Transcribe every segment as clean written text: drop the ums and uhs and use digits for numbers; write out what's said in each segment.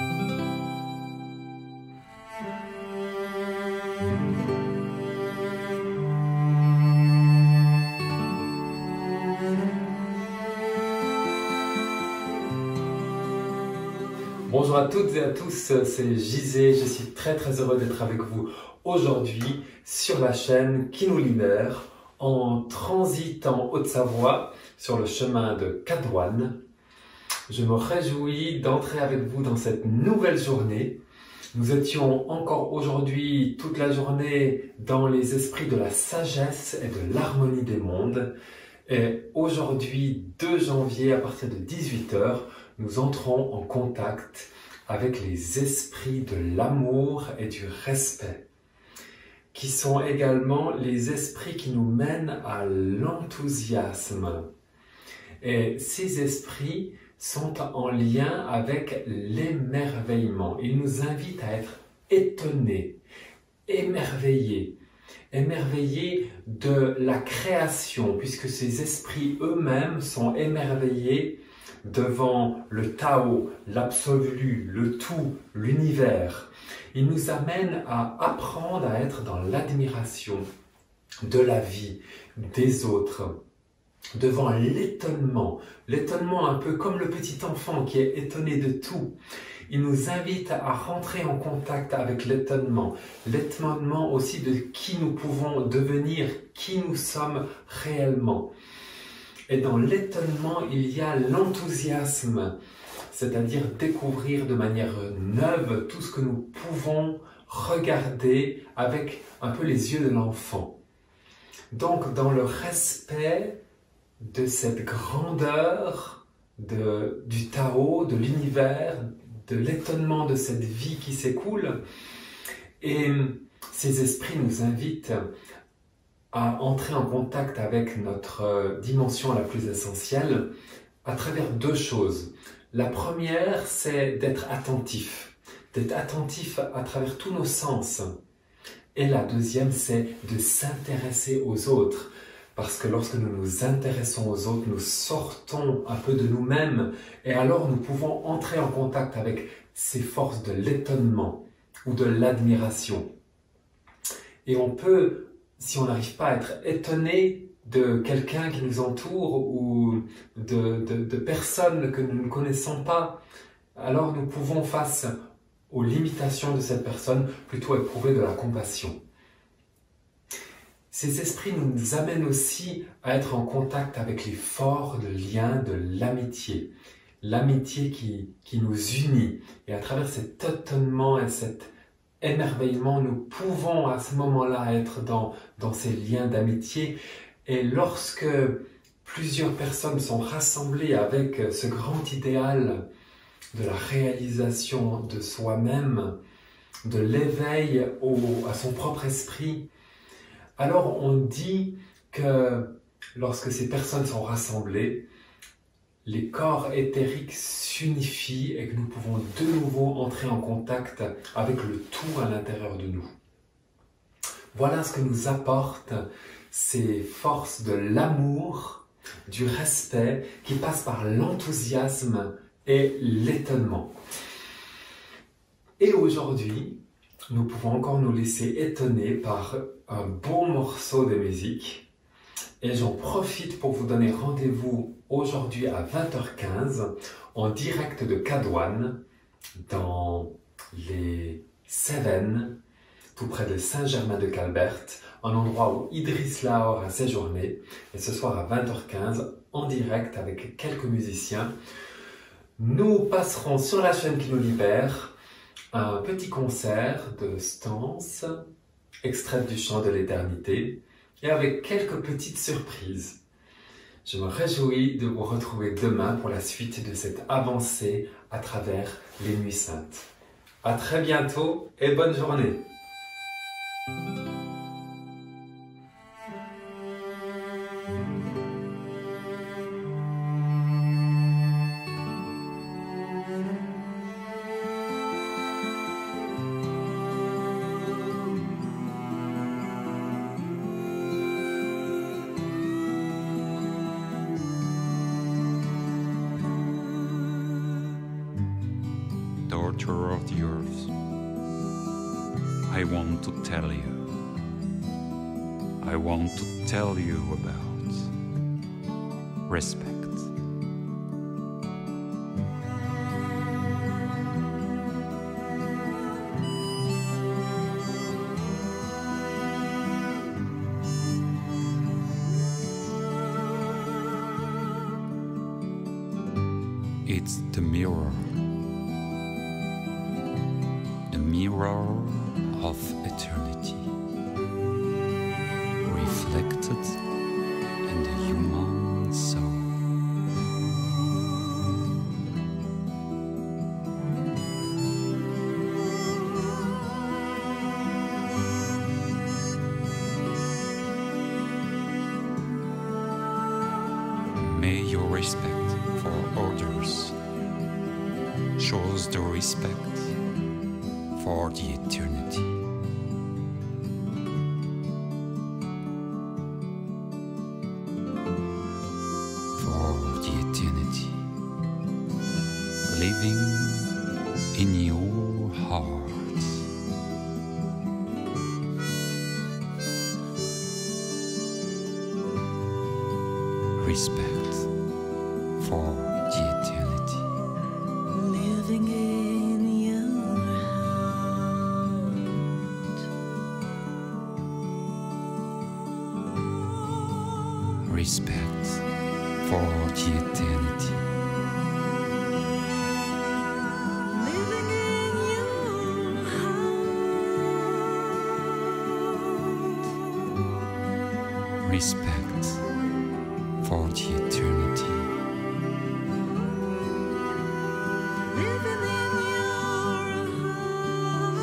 Bonjour à toutes et à tous, c'est Gisé, je suis très heureux d'être avec vous aujourd'hui sur la chaîne Qui nous libère, en transit en Haute-Savoie sur le chemin de Cadouane. Je me réjouis d'entrer avec vous dans cette nouvelle journée. Nous étions encore aujourd'hui toute la journée dans les esprits de la sagesse et de l'harmonie des mondes. Et aujourd'hui, 2 janvier, à partir de 18 h, nous entrons en contact avec les esprits de l'amour et du respect, qui sont également les esprits qui nous mènent à l'enthousiasme. Et ces esprits sont en lien avec l'émerveillement. Ils nous invitent à être étonnés, émerveillés de la création, puisque ces esprits eux-mêmes sont émerveillés devant le Tao, l'absolu, le tout, l'univers. Ils nous amènent à apprendre à être dans l'admiration de la vie, des autres, devant l'étonnement un peu comme le petit enfant qui est étonné de tout. Il nous invite à rentrer en contact avec l'étonnement aussi de qui nous pouvons devenir, qui nous sommes réellement. Et dans l'étonnement, il y a l'enthousiasme, c'est-à-dire découvrir de manière neuve tout ce que nous pouvons regarder avec un peu les yeux de l'enfant. Donc, dans le respect de cette grandeur du Tao, de l'univers, de l'étonnement de cette vie qui s'écoule, et ces esprits nous invitent à entrer en contact avec notre dimension la plus essentielle à travers 2 choses. La première, c'est d'être attentif à travers tous nos sens. Et la deuxième, c'est de s'intéresser aux autres. Parce que lorsque nous nous intéressons aux autres, nous sortons un peu de nous-mêmes et alors nous pouvons entrer en contact avec ces forces de l'étonnement ou de l'admiration. Et on peut, si on n'arrive pas à être étonné de quelqu'un qui nous entoure ou de personnes que nous ne connaissons pas, alors nous pouvons, face aux limitations de cette personne, plutôt éprouver de la compassion. Ces esprits nous amènent aussi à être en contact avec les forts de liens de l'amitié. L'amitié qui nous unit. Et à travers cet étonnement et cet émerveillement, nous pouvons à ce moment-là être dans ces liens d'amitié. Et lorsque plusieurs personnes sont rassemblées avec ce grand idéal de la réalisation de soi-même, de l'éveil à son propre esprit, alors on dit que lorsque ces personnes sont rassemblées, les corps éthériques s'unifient et que nous pouvons de nouveau entrer en contact avec le tout à l'intérieur de nous. Voilà ce que nous apportent ces forces de l'amour, du respect, qui passent par l'enthousiasme et l'étonnement. Et aujourd'hui, nous pouvons encore nous laisser étonner par un beau morceau de musique. Et j'en profite pour vous donner rendez-vous aujourd'hui à 20h15 en direct de Cadouane, dans les Cévennes, tout près de Saint-Germain-de-Calbert, un endroit où Idriss Lahore a séjourné. Et ce soir à 20h15, en direct avec quelques musiciens, nous passerons sur la chaîne Qui nous libère un petit concert de Stance, extraite du chant de l'éternité, et avec quelques petites surprises. Je me réjouis de vous retrouver demain pour la suite de cette avancée à travers les Nuits Saintes. À très bientôt et bonne journée. quarter of the earth. I want to tell you. I want to tell you about respect. It's the mirror of eternity, reflected in the human soul. May your respect for others shows the respect for the eternity. For the eternity, living in your heart. Respect for the eternity. Living in your heart. Respect for the eternity. Living in your heart. Respect for the eternity. Living in your heart.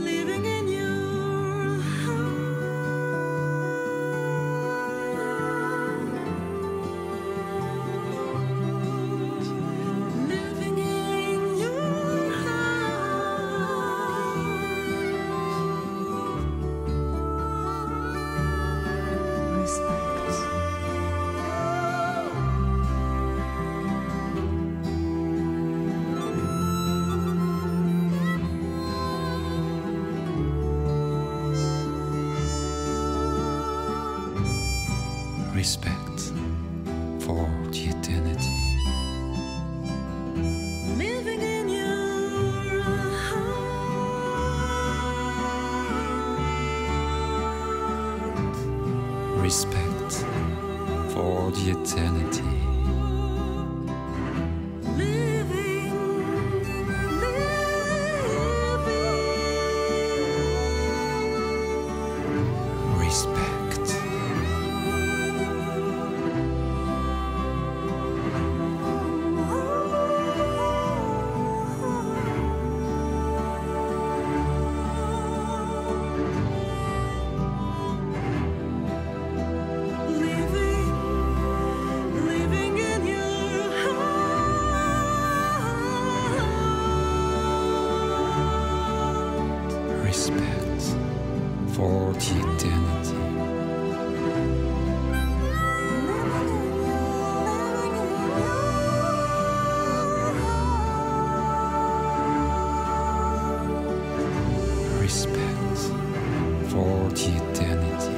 Living in your heart. Living in your heart. Respect. Respect for the eternity. Living in your heart. Respect for the eternity. Respect. Living in your heart. Respect for the eternity. Respect for the eternity.